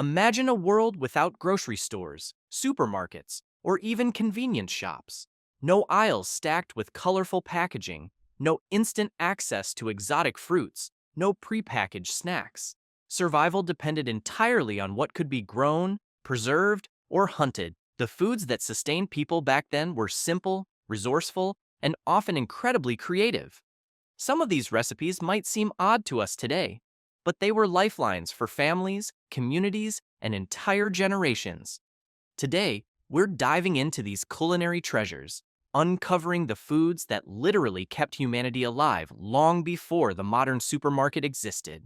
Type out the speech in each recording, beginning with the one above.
Imagine a world without grocery stores, supermarkets, or even convenience shops. No aisles stacked with colorful packaging, no instant access to exotic fruits, no prepackaged snacks. Survival depended entirely on what could be grown, preserved, or hunted. The foods that sustained people back then were simple, resourceful, and often incredibly creative. Some of these recipes might seem odd to us today, but they were lifelines for families, communities, and entire generations. Today, we're diving into these culinary treasures, uncovering the foods that literally kept humanity alive long before the modern supermarket existed.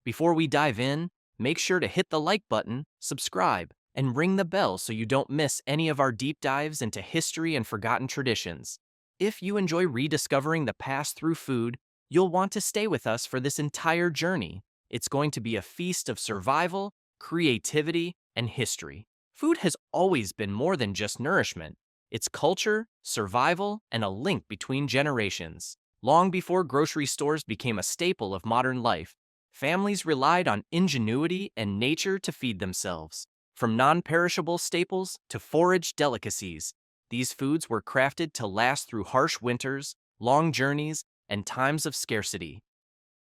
Before we dive in, make sure to hit the like button, subscribe, and ring the bell so you don't miss any of our deep dives into history and forgotten traditions. If you enjoy rediscovering the past through food, you'll want to stay with us for this entire journey. It's going to be a feast of survival, creativity, and history. Food has always been more than just nourishment. It's culture, survival, and a link between generations. Long before grocery stores became a staple of modern life, families relied on ingenuity and nature to feed themselves. From non-perishable staples to foraged delicacies, these foods were crafted to last through harsh winters, long journeys, and times of scarcity.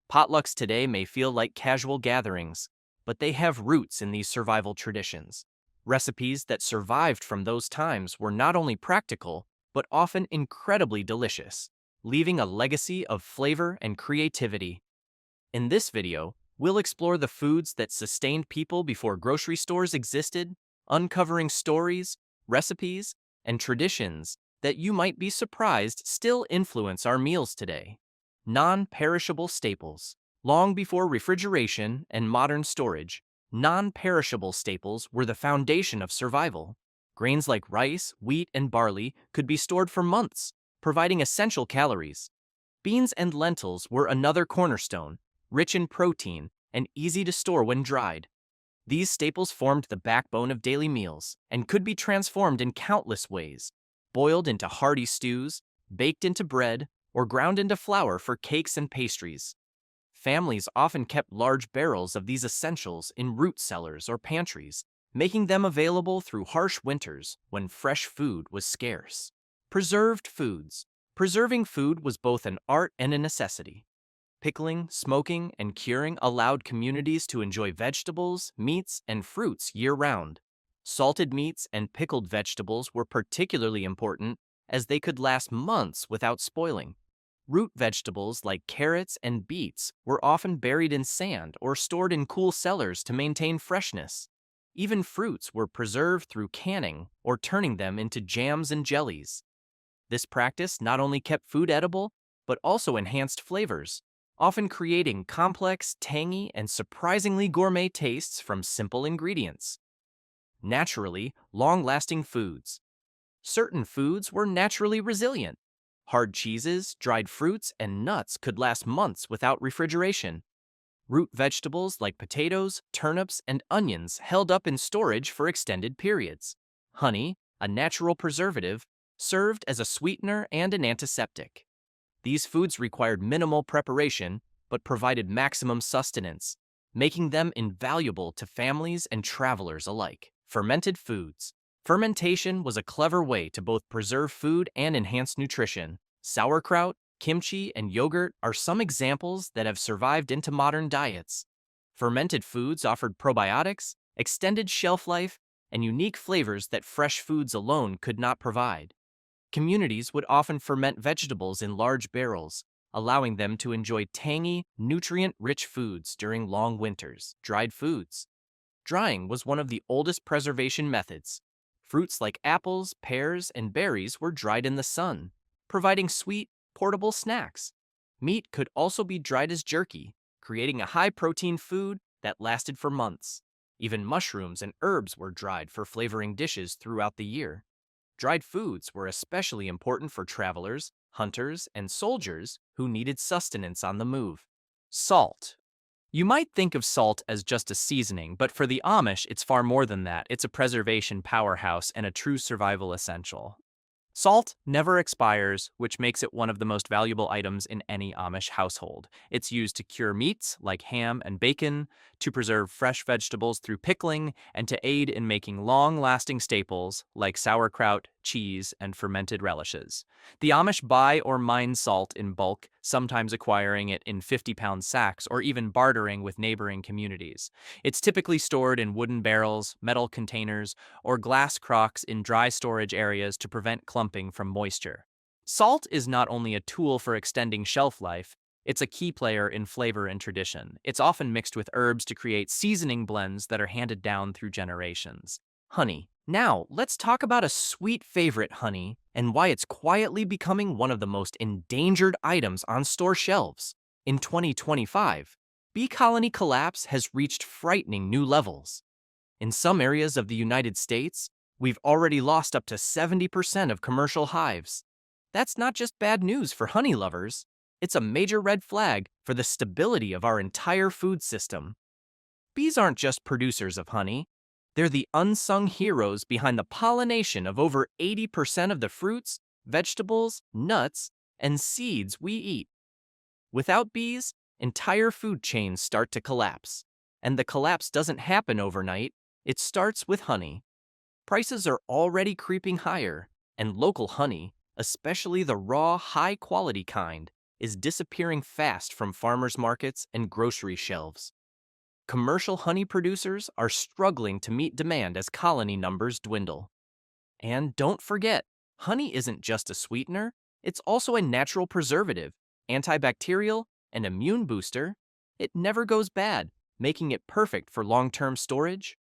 Potlucks today may feel like casual gatherings, but they have roots in these survival traditions. Recipes that survived from those times were not only practical, but often incredibly delicious, leaving a legacy of flavor and creativity. In this video, we'll explore the foods that sustained people before grocery stores existed, uncovering stories, recipes, and traditions that you might be surprised still influence our meals today. Non-perishable staples. Long before refrigeration and modern storage, non-perishable staples were the foundation of survival. Grains like rice, wheat, and barley could be stored for months, providing essential calories. Beans and lentils were another cornerstone, rich in protein and easy to store when dried. These staples formed the backbone of daily meals and could be transformed in countless ways, boiled into hearty stews, baked into bread, or ground into flour for cakes and pastries. Families often kept large barrels of these essentials in root cellars or pantries, making them available through harsh winters when fresh food was scarce. Preserved foods. Preserving food was both an art and a necessity. Pickling, smoking, and curing allowed communities to enjoy vegetables, meats, and fruits year-round. Salted meats and pickled vegetables were particularly important as they could last months without spoiling. Root vegetables like carrots and beets were often buried in sand or stored in cool cellars to maintain freshness. Even fruits were preserved through canning or turning them into jams and jellies. This practice not only kept food edible, but also enhanced flavors, often creating complex, tangy, and surprisingly gourmet tastes from simple ingredients. Naturally, long-lasting foods. Certain foods were naturally resilient. Hard cheeses, dried fruits, and nuts could last months without refrigeration. Root vegetables like potatoes, turnips, and onions held up in storage for extended periods. Honey, a natural preservative, served as a sweetener and an antiseptic. These foods required minimal preparation, but provided maximum sustenance, making them invaluable to families and travelers alike. Fermented foods. Fermentation was a clever way to both preserve food and enhance nutrition. Sauerkraut, kimchi, and yogurt are some examples that have survived into modern diets. Fermented foods offered probiotics, extended shelf life, and unique flavors that fresh foods alone could not provide. Communities would often ferment vegetables in large barrels, allowing them to enjoy tangy, nutrient-rich foods during long winters. Dried foods. Drying was one of the oldest preservation methods. Fruits like apples, pears, and berries were dried in the sun, providing sweet, portable snacks. Meat could also be dried as jerky, creating a high-protein food that lasted for months. Even mushrooms and herbs were dried for flavoring dishes throughout the year. Dried foods were especially important for travelers, hunters, and soldiers who needed sustenance on the move. Salt. You might think of salt as just a seasoning, but for the Amish, it's far more than that. It's a preservation powerhouse and a true survival essential. Salt never expires, which makes it one of the most valuable items in any Amish household. It's used to cure meats like ham and bacon, to preserve fresh vegetables through pickling, and to aid in making long-lasting staples like sauerkraut, cheese, and fermented relishes. The Amish buy or mine salt in bulk, sometimes acquiring it in 50-pound sacks or even bartering with neighboring communities. It's typically stored in wooden barrels, metal containers, or glass crocks in dry storage areas to prevent clumping from moisture. Salt is not only a tool for extending shelf life, it's a key player in flavor and tradition. It's often mixed with herbs to create seasoning blends that are handed down through generations. Honey. Now, let's talk about a sweet favorite, honey, and why it's quietly becoming one of the most endangered items on store shelves. In 2025, bee colony collapse has reached frightening new levels. In some areas of the United States, we've already lost up to 70% of commercial hives. That's not just bad news for honey lovers, it's a major red flag for the stability of our entire food system. Bees aren't just producers of honey, they're the unsung heroes behind the pollination of over 80% of the fruits, vegetables, nuts, and seeds we eat. Without bees, entire food chains start to collapse. And the collapse doesn't happen overnight, it starts with honey. Prices are already creeping higher, and local honey, especially the raw, high-quality kind, is disappearing fast from farmers' markets and grocery shelves. Commercial honey producers are struggling to meet demand as colony numbers dwindle. And don't forget, honey isn't just a sweetener, it's also a natural preservative, antibacterial, and immune booster. It never goes bad, making it perfect for long-term storage.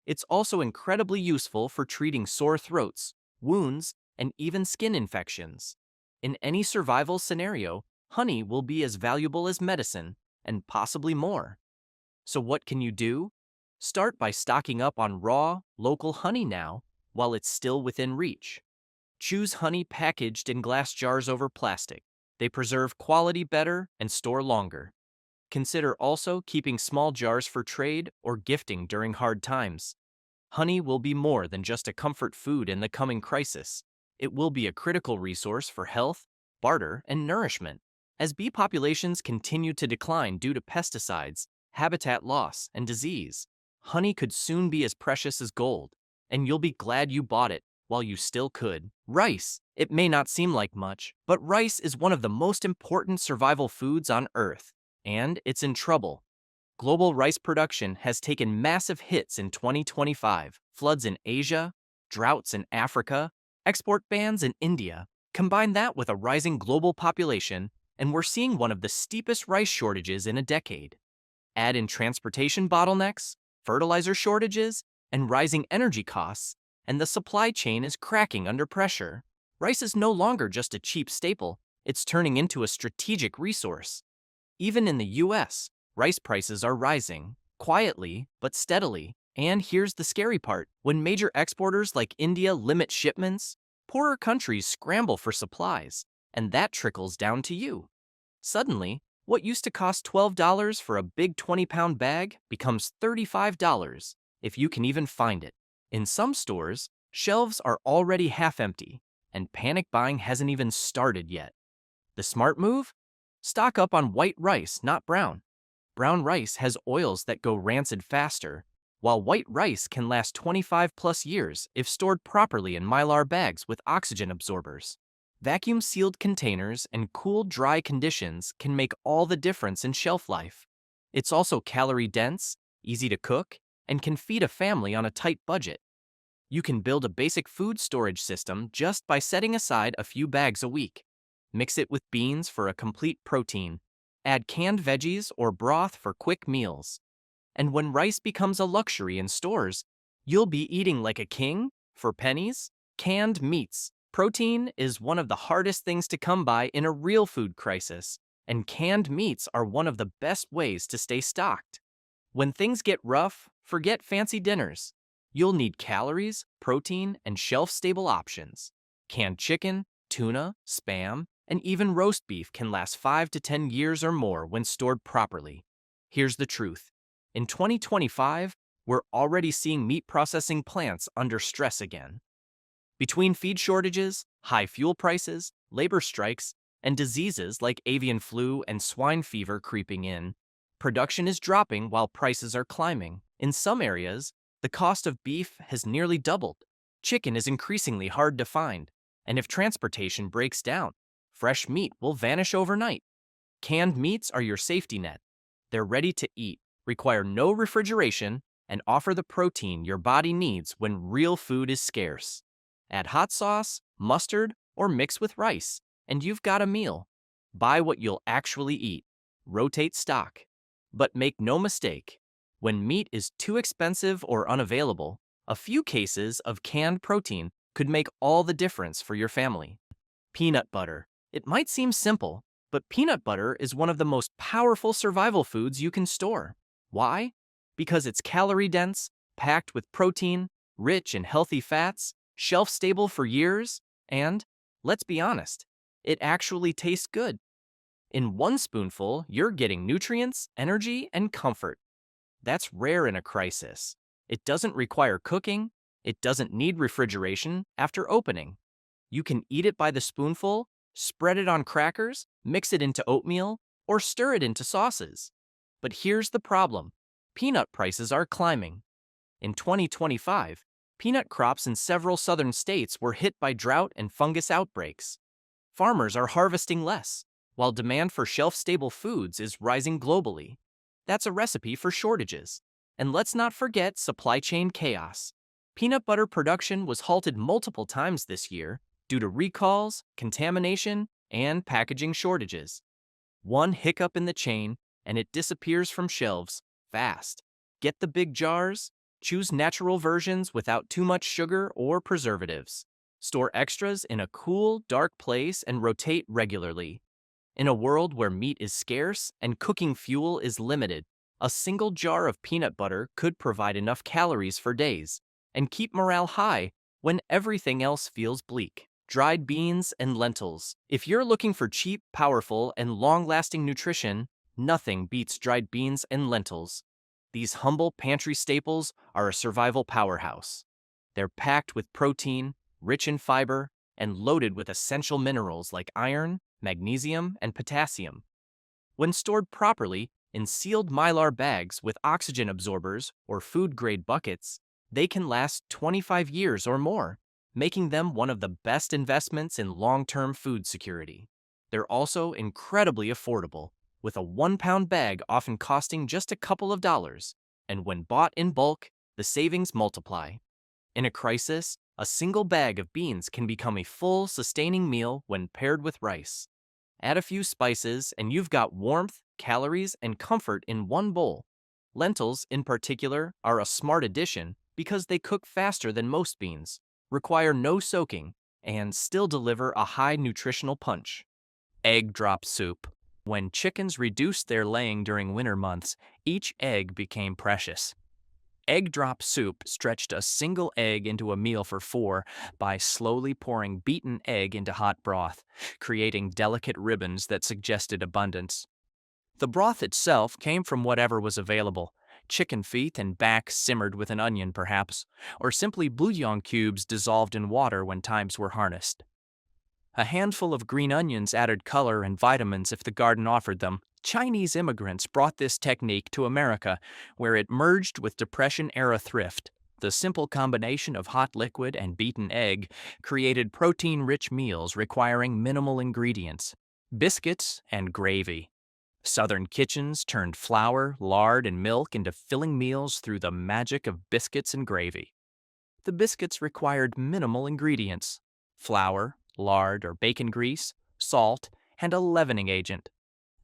It's also incredibly useful for treating sore throats, wounds, and even skin infections. In any survival scenario, honey will be as valuable as medicine, and possibly more. So what can you do? Start by stocking up on raw, local honey now, while it's still within reach. Choose honey packaged in glass jars over plastic. They preserve quality better and store longer. Consider also keeping small jars for trade or gifting during hard times. Honey will be more than just a comfort food in the coming crisis. It will be a critical resource for health, barter, and nourishment. As bee populations continue to decline due to pesticides, habitat loss, and disease, honey could soon be as precious as gold, and you'll be glad you bought it while you still could. Rice. It may not seem like much, but rice is one of the most important survival foods on Earth, and it's in trouble. Global rice production has taken massive hits in 2025. Floods in Asia, droughts in Africa, export bans in India. Combine that with a rising global population, and we're seeing one of the steepest rice shortages in a decade. Add in transportation bottlenecks, fertilizer shortages, and rising energy costs, and the supply chain is cracking under pressure. Rice is no longer just a cheap staple, it's turning into a strategic resource. Even in the US, rice prices are rising, quietly but steadily. And here's the scary part. When major exporters like India limit shipments, poorer countries scramble for supplies, and that trickles down to you. Suddenly, what used to cost $12 for a big 20-pound bag becomes $35, if you can even find it. In some stores, shelves are already half empty, and panic buying hasn't even started yet. The smart move? Stock up on white rice, not brown. Brown rice has oils that go rancid faster, while white rice can last 25+ years if stored properly in mylar bags with oxygen absorbers. Vacuum-sealed containers and cool, dry conditions can make all the difference in shelf life. It's also calorie-dense, easy to cook, and can feed a family on a tight budget. You can build a basic food storage system just by setting aside a few bags a week. Mix it with beans for a complete protein. Add canned veggies or broth for quick meals. And when rice becomes a luxury in stores, you'll be eating like a king for pennies. Canned meats. Protein is one of the hardest things to come by in a real food crisis, and canned meats are one of the best ways to stay stocked. When things get rough, forget fancy dinners. You'll need calories, protein, and shelf-stable options. Canned chicken, tuna, Spam, and even roast beef can last 5 to 10 years or more when stored properly. Here's the truth. In 2025, we're already seeing meat processing plants under stress again. Between feed shortages, High fuel prices, labor strikes, and diseases like avian flu and swine fever creeping in. Production is dropping while prices are climbing. In some areas, the cost of beef has nearly doubled. Chicken is increasingly hard to find, and if transportation breaks down, fresh meat will vanish overnight. Canned meats are your safety net. They're ready to eat, require no refrigeration, and offer the protein your body needs when real food is scarce. Add hot sauce, mustard, or mix with rice, and you've got a meal. Buy what you'll actually eat. Rotate stock. But make no mistake, when meat is too expensive or unavailable, a few cases of canned protein could make all the difference for your family. Peanut butter. It might seem simple, but peanut butter is one of the most powerful survival foods you can store. Why? Because it's calorie-dense, packed with protein, rich in healthy fats, shelf-stable for years, and, let's be honest, it actually tastes good. In one spoonful, you're getting nutrients, energy, and comfort. That's rare in a crisis. It doesn't require cooking. It doesn't need refrigeration after opening. You can eat it by the spoonful, spread it on crackers, mix it into oatmeal, or stir it into sauces. But here's the problem. Peanut prices are climbing. In 2025, peanut crops in several southern states were hit by drought and fungus outbreaks. Farmers are harvesting less, while demand for shelf-stable foods is rising globally. That's a recipe for shortages. And let's not forget supply chain chaos. Peanut butter production was halted multiple times this year due to recalls, contamination, and packaging shortages. One hiccup in the chain, and it disappears from shelves fast. Get the big jars. Choose natural versions without too much sugar or preservatives. Store extras in a cool, dark place and rotate regularly. In a world where meat is scarce and cooking fuel is limited, a single jar of peanut butter could provide enough calories for days and keep morale high when everything else feels bleak. Dried beans and lentils. If you're looking for cheap, powerful, and long-lasting nutrition, nothing beats dried beans and lentils. These humble pantry staples are a survival powerhouse. They're packed with protein, rich in fiber, and loaded with essential minerals like iron, magnesium, and potassium. When stored properly in sealed mylar bags with oxygen absorbers or food-grade buckets, they can last 25 years or more, making them one of the best investments in long-term food security. They're also incredibly affordable, with a 1-pound bag often costing just a couple of dollars, and when bought in bulk, the savings multiply. In a crisis, a single bag of beans can become a full, sustaining meal when paired with rice. Add a few spices, and you've got warmth, calories, and comfort in one bowl. Lentils, in particular, are a smart addition because they cook faster than most beans, require no soaking, and still deliver a high nutritional punch. Egg drop soup. When chickens reduced their laying during winter months, each egg became precious. Egg drop soup stretched a single egg into a meal for 4 by slowly pouring beaten egg into hot broth, creating delicate ribbons that suggested abundance. The broth itself came from whatever was available: chicken feet and back simmered with an onion perhaps, or simply bouillon cubes dissolved in water when times were harnessed. A handful of green onions added color and vitamins if the garden offered them. Chinese immigrants brought this technique to America, where it merged with Depression-era thrift. The simple combination of hot liquid and beaten egg created protein-rich meals requiring minimal ingredients: biscuits and gravy. Southern kitchens turned flour, lard, and milk into filling meals through the magic of biscuits and gravy. The biscuits required minimal ingredients: flour, lard or bacon grease, salt, and a leavening agent.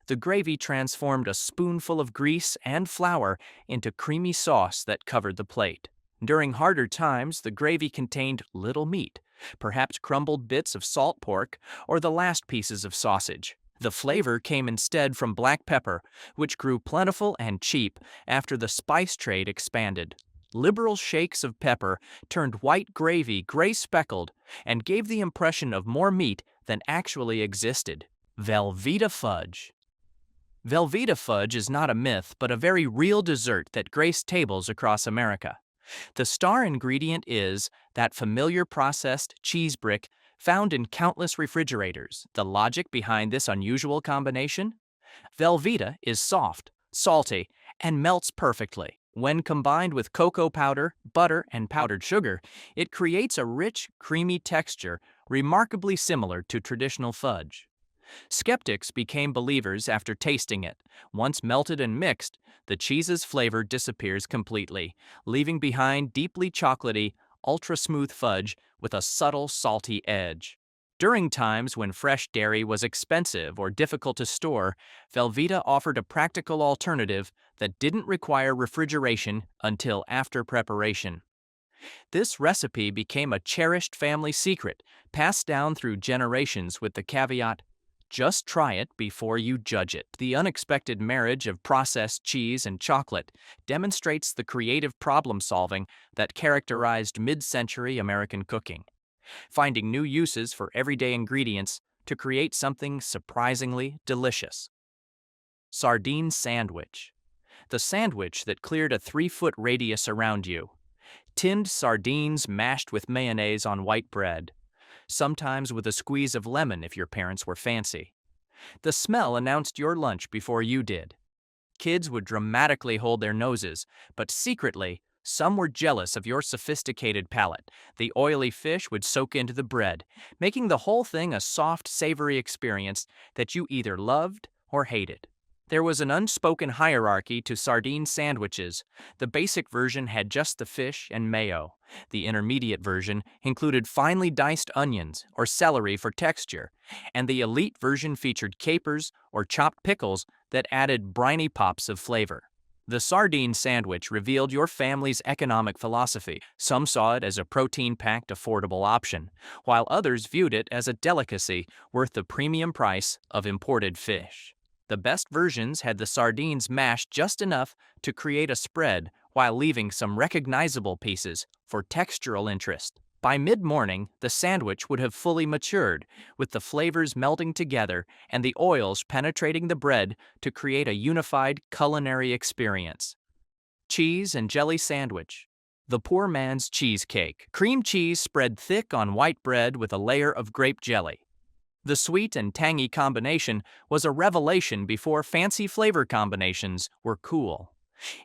The gravy transformed a spoonful of grease and flour into creamy sauce that covered the plate. During harder times, the gravy contained little meat, perhaps crumbled bits of salt pork or the last pieces of sausage. The flavor came instead from black pepper, which grew plentiful and cheap after the spice trade expanded. Liberal shakes of pepper turned white gravy gray-speckled and gave the impression of more meat than actually existed. Velveeta fudge. Velveeta fudge is not a myth, but a very real dessert that graced tables across America. The star ingredient is that familiar processed cheese brick Found in countless refrigerators, the logic behind this unusual combination? Velveeta is soft, salty, and melts perfectly. When combined with cocoa powder, butter, and powdered sugar, it creates a rich, creamy texture remarkably similar to traditional fudge. Skeptics became believers after tasting it. Once melted and mixed, the cheese's flavor disappears completely, leaving behind deeply chocolatey, ultra-smooth fudge with a subtle salty edge. During times when fresh dairy was expensive or difficult to store, Velveeta offered a practical alternative that didn't require refrigeration until after preparation. This recipe became a cherished family secret, passed down through generations with the caveat, just try it before you judge it. The unexpected marriage of processed cheese and chocolate demonstrates the creative problem-solving that characterized mid-century American cooking, finding new uses for everyday ingredients to create something surprisingly delicious. Sardine sandwich. The sandwich that cleared a 3-foot radius around you. Tinned sardines mashed with mayonnaise on white bread, sometimes with a squeeze of lemon if your parents were fancy. The smell announced your lunch before you did. Kids would dramatically hold their noses, but secretly, some were jealous of your sophisticated palate. The oily fish would soak into the bread, making the whole thing a soft, savory experience that you either loved or hated. There was an unspoken hierarchy to sardine sandwiches. The basic version had just the fish and mayo. The intermediate version included finely diced onions or celery for texture, and the elite version featured capers or chopped pickles that added briny pops of flavor. The sardine sandwich revealed your family's economic philosophy. Some saw it as a protein-packed, affordable option, while others viewed it as a delicacy worth the premium price of imported fish. The best versions had the sardines mashed just enough to create a spread while leaving some recognizable pieces for textural interest. By mid-morning, the sandwich would have fully matured, with the flavors melting together and the oils penetrating the bread to create a unified culinary experience. Cheese and jelly sandwich. The poor man's cheesecake. Cream cheese spread thick on white bread with a layer of grape jelly. The sweet and tangy combination was a revelation before fancy flavor combinations were cool.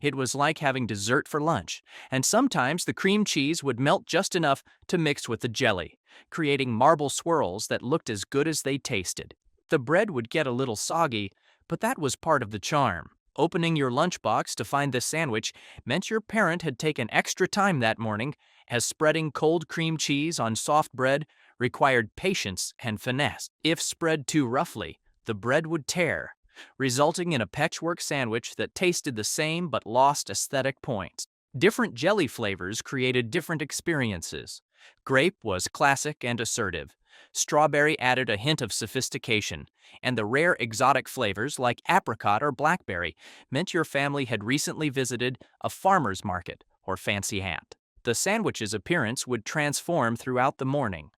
It was like having dessert for lunch, and sometimes the cream cheese would melt just enough to mix with the jelly, creating marble swirls that looked as good as they tasted. The bread would get a little soggy, but that was part of the charm. Opening your lunchbox to find this sandwich meant your parent had taken extra time that morning, as spreading cold cream cheese on soft bread required patience and finesse. If spread too roughly, the bread would tear, resulting in a patchwork sandwich that tasted the same but lost aesthetic points. Different jelly flavors created different experiences. Grape was classic and assertive. Strawberry added a hint of sophistication, and the rare exotic flavors like apricot or blackberry meant your family had recently visited a farmer's market or fancy hat. The sandwich's appearance would transform throughout the morning.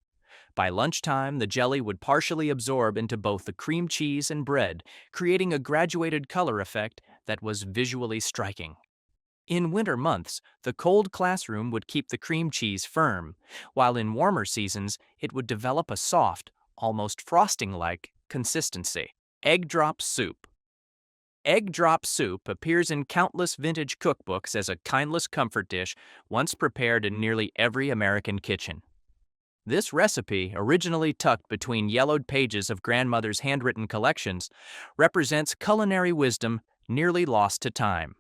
By lunchtime, the jelly would partially absorb into both the cream cheese and bread, creating a graduated color effect that was visually striking. In winter months, the cold classroom would keep the cream cheese firm, while in warmer seasons, it would develop a soft, almost frosting-like consistency. Egg drop soup. Egg drop soup appears in countless vintage cookbooks as a kindless comfort dish once prepared in nearly every American kitchen. This recipe, originally tucked between yellowed pages of grandmother's handwritten collections, represents culinary wisdom nearly lost to time.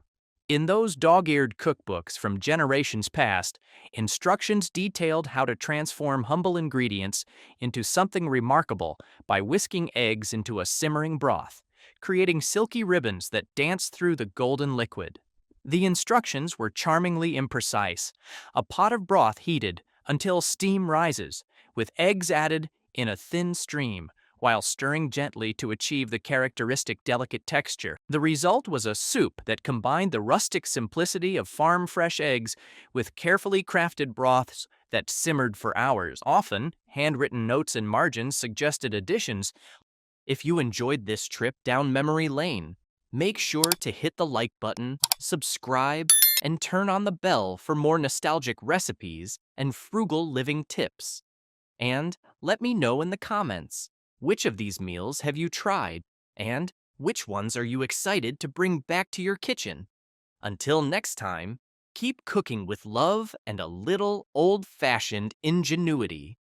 In those dog-eared cookbooks from generations past, instructions detailed how to transform humble ingredients into something remarkable by whisking eggs into a simmering broth, creating silky ribbons that dance through the golden liquid. The instructions were charmingly imprecise. A pot of broth heated until steam rises, with eggs added in a thin stream, while stirring gently to achieve the characteristic delicate texture. The result was a soup that combined the rustic simplicity of farm-fresh eggs with carefully crafted broths that simmered for hours. Often, handwritten notes and margins suggested additions. If you enjoyed this trip down memory lane, make sure to hit the like button, subscribe, and turn on the bell for more nostalgic recipes and frugal living tips. And let me know in the comments, which of these meals have you tried, and which ones are you excited to bring back to your kitchen? Until next time, keep cooking with love and a little old-fashioned ingenuity.